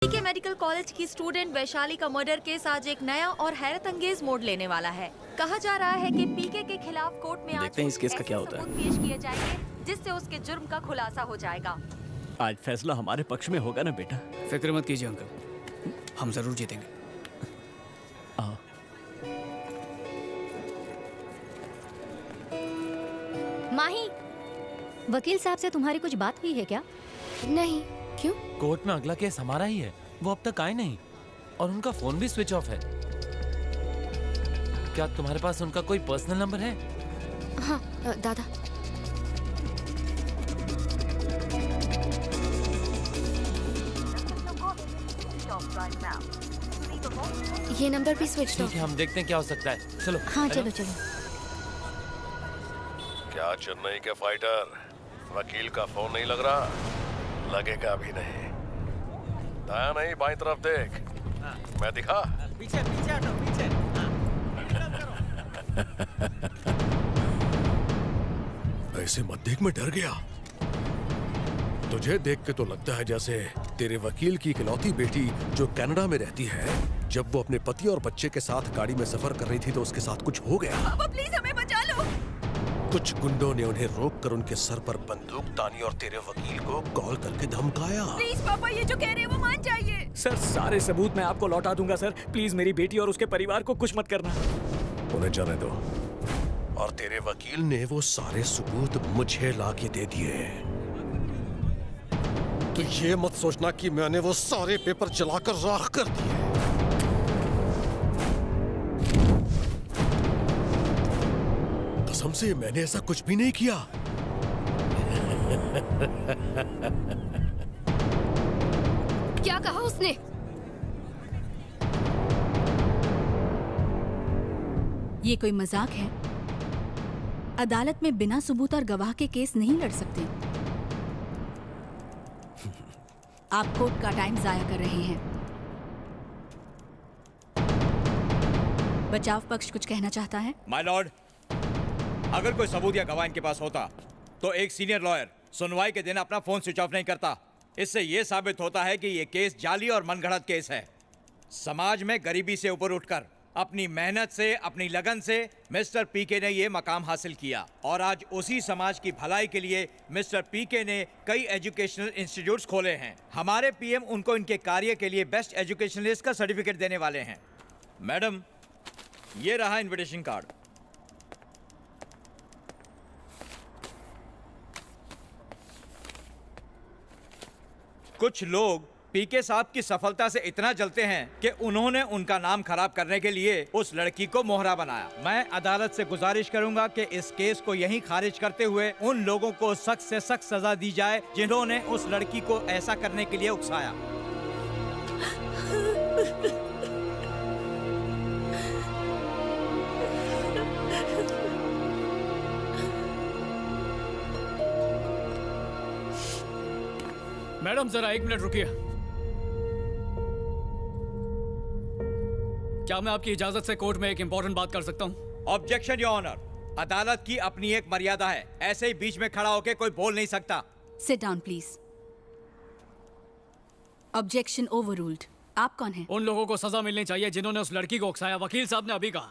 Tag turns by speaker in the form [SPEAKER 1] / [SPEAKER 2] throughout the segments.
[SPEAKER 1] पीके medical college की student Vaishali का murder case आज एक नया और हैरत अंगेज मोड़ लेने वाला है। कहा जा रहा है कि पीके के खिलाफ कोर्ट में
[SPEAKER 2] देखते हैं इस केस का क्या होता है।
[SPEAKER 1] पेश किए जाएंगे जिससे उसके जुर्म का खुलासा हो जाएगा।
[SPEAKER 2] आज फैसला हमारे पक्ष में होगा ना बेटा।
[SPEAKER 3] फिक्र मत कीजिए अंकल, हम जरूर जीतेंगे।
[SPEAKER 2] आओ।
[SPEAKER 4] माही, वकील साहब से तुम्हारी कुछ बात हुई है क्या?
[SPEAKER 5] नहीं, क्यों?
[SPEAKER 6] कोर्ट में अगला केस हमारा ही है। वो अब तक आए नहीं और उनका फोन भी स्विच ऑफ है। क्या तुम्हारे पास उनका कोई पर्सनल नंबर है?
[SPEAKER 5] हाँ दादा। ये नंबर भी स्विच
[SPEAKER 6] ठीक
[SPEAKER 5] ऑफ।
[SPEAKER 6] है, हम देखते हैं क्या हो सकता है। चलो।
[SPEAKER 4] हाँ
[SPEAKER 6] हेलो?
[SPEAKER 4] चलो चलो।
[SPEAKER 7] क्या चेन्नई के फाइटर? वकील का फोन नहीं लग रहा? लगेगा भी नहीं। दाया नहीं, बाईं तरफ देख। मैं दिखा?
[SPEAKER 3] पीछे पीछे हटो, पीछे।
[SPEAKER 7] ऐसे मत देख, मैं डर गया। तुझे देख के तो लगता है जैसे तेरे वकील की इकलौती बेटी जो कनाडा में रहती है, जब वो अपने पति और बच्चे के साथ गाड़ी में सफर कर रही थी तो उसके साथ कुछ हो गया।
[SPEAKER 1] पापा प्लीज हमें बचा लो।
[SPEAKER 7] कुछ गुंडों ने उन्हें रोककर उनके सर पर बंदूक तानी और तेरे वकील को कॉल करके धमकाया।
[SPEAKER 1] प्लीज पापा, ये जो कह रहे हैं वो मान जाइए।
[SPEAKER 2] सर, सारे सबूत मैं आपको लौटा दूंगा सर। प्लीज मेरी बेटी और उसके परिवार को कुछ मत करना।
[SPEAKER 7] उन्हें जाने दो। और तेरे वकील ने वो सारे सबूत मुझे लाके दे दिए। तो ये मत सोचना कि मैंने वो सारे पेपर जलाकर राख कर दिए। कसम से मैंने ऐसा कुछ भी नहीं किया।
[SPEAKER 5] क्या कहा उसने?
[SPEAKER 4] ये कोई मजाक है? अदालत में बिना सबूत और गवाह के केस नहीं लड़ सकते। आप कोर्ट का टाइम जाया कर रहे हैं। बचाव पक्ष कुछ कहना चाहता है?
[SPEAKER 8] माय लॉर्ड, अगर कोई सबूत या गवाह इनके पास होता तो एक सीनियर लॉयर सुनवाई के दिन अपना फोन स्विच ऑफ नहीं करता। इससे यह साबित होता है कि यह केस जाली और मनगढ़ंत केस है। समाज में गरीबी से ऊपर उठकर अपनी मेहनत से, अपनी लगन से मिस्टर पीके ने यह मकाम हासिल किया और आज उसी समाज की भलाई के लिए मिस्टर पीके ने कई एजुकेशनल इंस्टीट्यूट्स खोले हैं। हमारे पीएम उनको इनके कार्य के लिए बेस्ट एजुकेशनलिस्ट का सर्टिफिकेट देने वाले हैं। मैडम, ये रहा इनविटेशन कार्ड। कुछ लोग पीके साहब की सफलता से इतना जलते हैं कि उन्होंने उनका नाम खराब करने के लिए उस लड़की को मोहरा बनाया। मैं अदालत से गुजारिश करूंगा कि इस केस को यहीं खारिज करते हुए उन लोगों को सख्त से सख्त सजा दी जाए जिन्होंने उस लड़की को ऐसा करने के लिए उकसाया।
[SPEAKER 3] मैडम जरा 1 मिनट रुकिए। क्या मैं आपकी इजाजत से कोर्ट में एक इंपॉर्टेंट बात कर सकता हूँ?
[SPEAKER 8] Objection your honour. अदालत की अपनी एक मर्यादा है, ऐसे ही बीच में खड़ा होकर कोई बोल नहीं सकता।
[SPEAKER 4] Sit down please. Objection overruled. आप कौन हैं?
[SPEAKER 3] उन लोगों को सजा मिलनी चाहिए जिन्होंने उस लड़की को उकसाया। वकील साहब ने अभी कहा।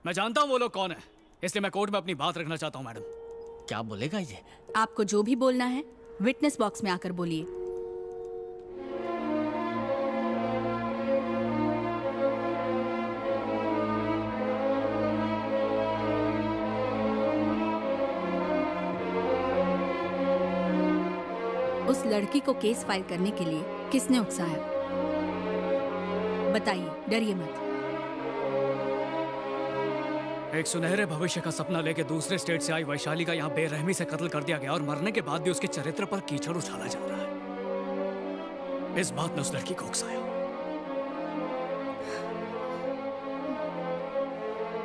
[SPEAKER 3] मैं जानता हूँ वो लोग कौन है, इसलिए मैं कोर्ट में अपनी बात रखना चाहता हूँ। मैडम,
[SPEAKER 2] क्या बोलेगा ये?
[SPEAKER 4] आपको जो भी बोलना है विटनेस बॉक्स में आकर बोलिए। उस लड़की को केस फाइल करने के लिए किसने उकसाया? बताइए, डरिए मत।
[SPEAKER 3] एक सुनहरे भविष्य का सपना लेके दूसरे स्टेट से आई वैशाली का यहाँ बेरहमी से कत्ल कर दिया गया और मरने के बाद भी उसके चरित्र पर कीचड़ उछाला जा रहा है। इस बात ने उस लड़की को उकसाया।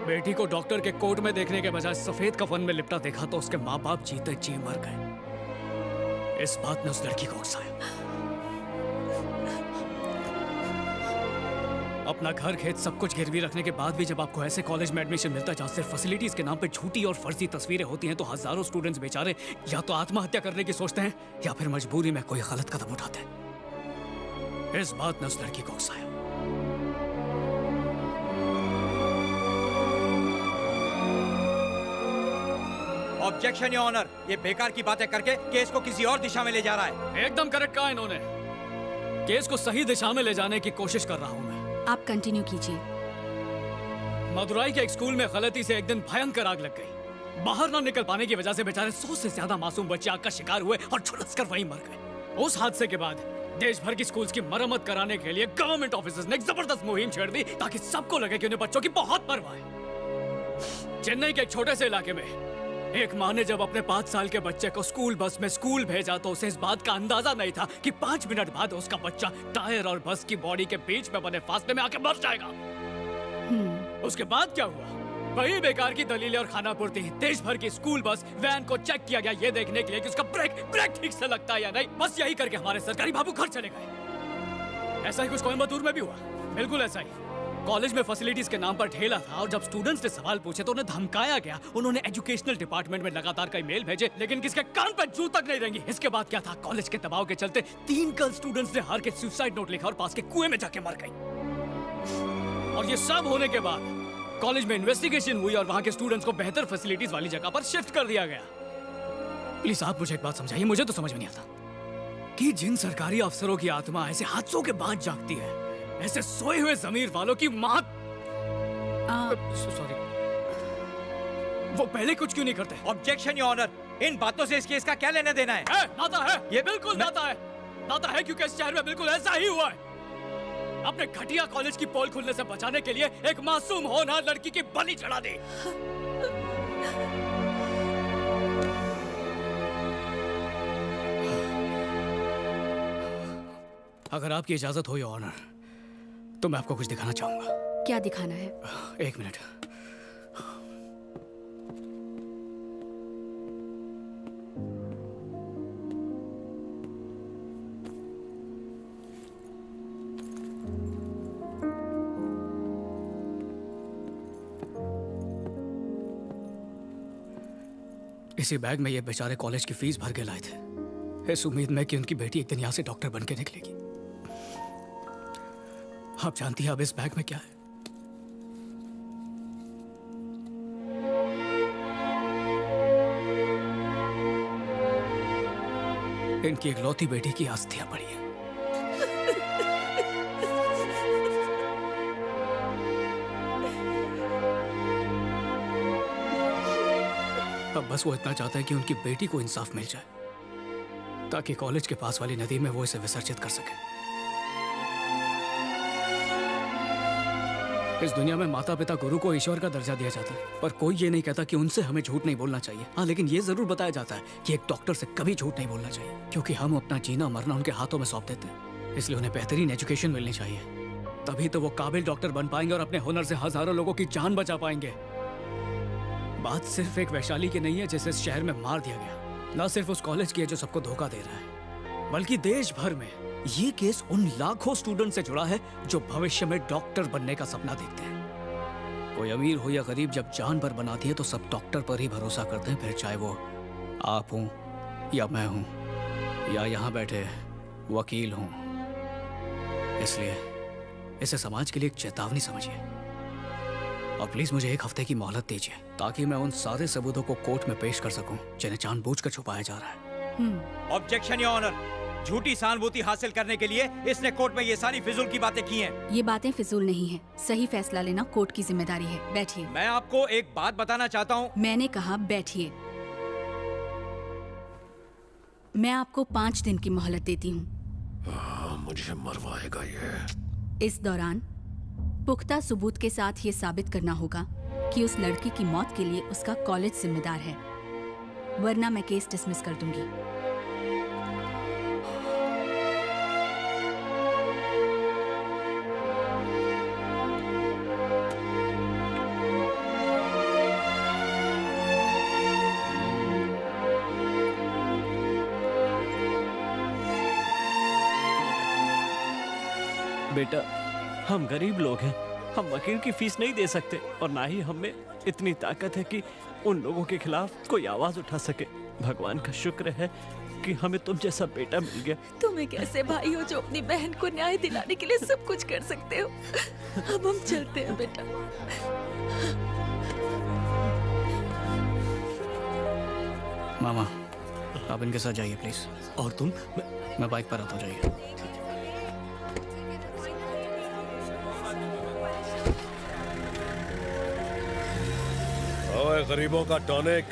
[SPEAKER 3] बेटी को डॉक्टर के कोट में देखने के बजाय सफेद कफन में लिपटा देखा तो उसके माँ बाप जीते जी मर गए। इस बात ने उस लड़की को उकसाया। अपना घर खेत सब कुछ गिरवी रखने के बाद भी जब आपको ऐसे कॉलेज में एडमिशन मिलता है जहाँ सिर्फ फैसिलिटीज के नाम पे झूठी और फर्जी तस्वीरें होती हैं, तो हजारों स्टूडेंट्स बेचारे या तो आत्महत्या करने की सोचते हैं या फिर मजबूरी में कोई गलत कदम उठाते हैं। इस बात ने उस लड़की को उकसाया।
[SPEAKER 8] ऑब्जेक्शन योर ऑनर, ये बेकार की बातें करके केस को किसी और दिशा में ले जा रहा है।
[SPEAKER 3] एकदम करेक्ट कहा इन्होंने। केस को सही दिशा में ले जाने की कोशिश कर रहा हूं मैं।
[SPEAKER 4] आप कंटिन्यू कीजिए।
[SPEAKER 3] मदुराई के एक स्कूल में गलती से एक दिन भयंकर आग लग गई। बाहर न निकल पाने की वजह से बेचारे 100 से ज्यादा मासूम बच्चे आग का शिकार हुए और झुलसकर वहीं मर गए। उस हादसे के बाद देश भर की स्कूल्स की मरम्मत कराने के लिए गवर्नमेंट ऑफिसर्स ने एक जबरदस्त मुहिम छेड़ दी ताकि सबको लगे कि उन्हें बच्चों की बहुत परवाह है। चेन्नई के एक छोटे से इलाके में एक माँ ने जब अपने 5 साल के बच्चे को स्कूल बस में स्कूल भेजा तो उसे इस बात का अंदाजा नहीं था कि 5 मिनट बाद उसका बच्चा टायर और बस की बॉडी के बीच में बने फासले में आके मर जाएगा। उसके बाद क्या हुआ? वही बेकार की दलीलें और खानापूर्ति। देश भर की स्कूल बस वैन को चेक किया गया ये देखने के लिए कि उसका ब्रेक ठीक से लगता है या नहीं। बस यही करके हमारे सरकारी बाबू घर चले गए। ऐसा ही कुछ कोयम्बतूर में भी हुआ, बिल्कुल ऐसा ही। कॉलेज में फैसिलिटीज के नाम पर ठेला था और जब स्टूडेंट्स ने सवाल पूछे तो उन्हें धमकाया गया। उन्होंने एजुकेशनल डिपार्टमेंट में लगातार कई मेल भेजे लेकिन किसके कान पर जू तक नहीं रेंगी। इसके बाद क्या था? कॉलेज के दबाव के चलते 3 गर्ल स्टूडेंट्स ने हार के सुसाइड नोट लिखा और पास के कुएं में जाके मर गई। और ये सब होने के बाद कॉलेज में इन्वेस्टिगेशन हुई और वहां के स्टूडेंट्स को बेहतर फैसिलिटीज वाली जगह पर शिफ्ट कर दिया गया। प्लीज आप मुझे एक बात समझाइए, मुझे तो समझ में नहीं आता कि जिन सरकारी अफसरों की आत्मा ऐसे हादसों के बाद जागती है, ऐसे सोए हुए जमीर वालों की मौत, सॉरी, वो पहले कुछ क्यों नहीं करते?
[SPEAKER 8] ऑब्जेक्शन योर ऑनर, इन बातों से इस केस का क्या लेना देना है?
[SPEAKER 3] नाता है, ये बिल्कुल नाता है। नाता है क्योंकि इस शहर में बिल्कुल ऐसा ही हुआ है। अपने घटिया कॉलेज की पोल खुलने से बचाने के लिए एक मासूम होनहार लड़की की बलि चढ़ा दी। अगर आपकी इजाजत हो योर ऑनर तो मैं आपको कुछ दिखाना चाहूंगा।
[SPEAKER 4] क्या दिखाना है?
[SPEAKER 3] 1 मिनट। इसी बैग में ये बेचारे कॉलेज की फीस भर के लाए थे इस उम्मीद में कि उनकी बेटी एक दिन यहां से डॉक्टर बन के निकलेगी। आप जानती हैं अब इस बैग में क्या है? इनकी इकलौती बेटी की अस्थियां पड़ी हैं। अब बस वो इतना चाहता है कि उनकी बेटी को इंसाफ मिल जाए ताकि कॉलेज के पास वाली नदी में वो इसे विसर्जित कर सके। इस दुनिया में माता पिता गुरु को ईश्वर का दर्जा दिया जाता है पर कोई ये नहीं कहता कि उनसे हमें झूठ नहीं बोलना चाहिए। हाँ, लेकिन ये जरूर बताया जाता है कि एक डॉक्टर से कभी झूठ नहीं बोलना चाहिए क्योंकि हम अपना जीना मरना उनके हाथों में सौंप देते हैं। इसलिए उन्हें बेहतरीन एजुकेशन मिलनी चाहिए, तभी तो वो काबिल डॉक्टर बन पाएंगे और अपने हुनर से हजारों लोगों की जान बचा पाएंगे। बात सिर्फ एक वैशाली की नहीं है जिसे इस शहर में मार दिया गया, ना सिर्फ उस कॉलेज की है जो सबको धोखा दे रहा है, बल्कि देश भर में ये केस उन लाखों स्टूडेंट से जुड़ा है जो भविष्य में डॉक्टर बनने का सपना देखते हैं। कोई अमीर हो या गरीब, जब जान पर बनाती है तो सब डॉक्टर पर ही भरोसा करते हैं, फिर चाहे वो आप हों या मैं हूं या यहाँ बैठे वकील हूं। इसलिए इसे समाज के लिए एक चेतावनी समझिए और प्लीज मुझे 1 हफ्ते की मोहलत दीजिए ताकि मैं उन सारे सबूतों को कोर्ट में पेश कर सकूं जिन्हें जानबूझकर छुपाया जा रहा है।
[SPEAKER 8] ऑब्जेक्शन योर ऑनर, झूठी सहानुभूति हासिल करने के लिए इसने कोर्ट में ये सारी फिजूल की बातें की हैं।
[SPEAKER 4] ये बातें फिजूल नहीं है, सही फैसला लेना कोर्ट की जिम्मेदारी है। बैठिए।
[SPEAKER 8] मैं आपको एक बात बताना चाहता हूँ।
[SPEAKER 4] मैंने कहा बैठिए। मैं आपको 5 दिन की मोहलत देती हूँ।
[SPEAKER 7] मुझे मरवाएगा ये।
[SPEAKER 4] इस दौरान पुख्ता सबूत के साथ ये साबित करना होगा कि उस लड़की की मौत के लिए उसका कॉलेज जिम्मेदार है, वरना मैं केस डिसमिस कर दूंगी।
[SPEAKER 9] बेटा, हम गरीब लोग हैं, हम वकील की फीस नहीं दे सकते और ना ही हम में इतनी ताकत है कि उन लोगों के खिलाफ कोई आवाज उठा सके। भगवान का शुक्र है कि हमें तुम जैसा बेटा मिल गया।
[SPEAKER 1] तुम एक ऐसे भाई हो जो अपनी बहन को न्याय दिलाने के लिए सब कुछ कर सकते हो। अब हम चलते हैं बेटा।
[SPEAKER 3] मामा, आप इनके साथ जाइए प्लीज।
[SPEAKER 9] और तुम?
[SPEAKER 3] मैं बाइक पर आता हूँ, जाइए।
[SPEAKER 7] ओए गरीबों का टॉनिक।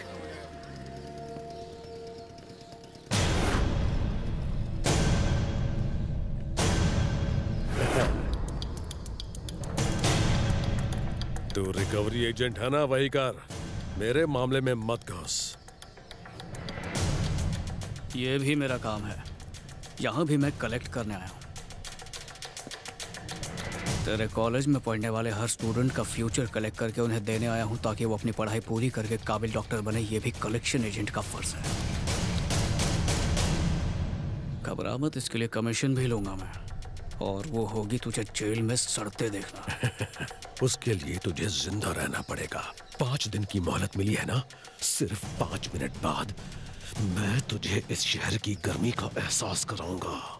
[SPEAKER 7] तू रिकवरी एजेंट है ना, वही कर। मेरे मामले में मत घुस।
[SPEAKER 3] ये भी मेरा काम है। यहाँ भी मैं कलेक्ट करने आया हूँ। तेरे कॉलेज में पढ़ने वाले हर स्टूडेंट का फ्यूचर कलेक्ट करके उन्हें देने आया हूँ, ताकि वो अपनी पढ़ाई पूरी करके काबिल डॉक्टर बने। ये भी कलेक्शन एजेंट का फर्ज है। घबरा मत, इसके लिए कमीशन भी लूंगा मैं, और वो होगी तुझे जेल में सड़ते देखना।
[SPEAKER 7] उसके लिए तुझे जिंदा रहना पड़ेगा। 5 दिन की मोहलत मिली है ना? सिर्फ 5 मिनट बाद मैं तुझे इस शहर की गर्मी का एहसास कराऊंगा।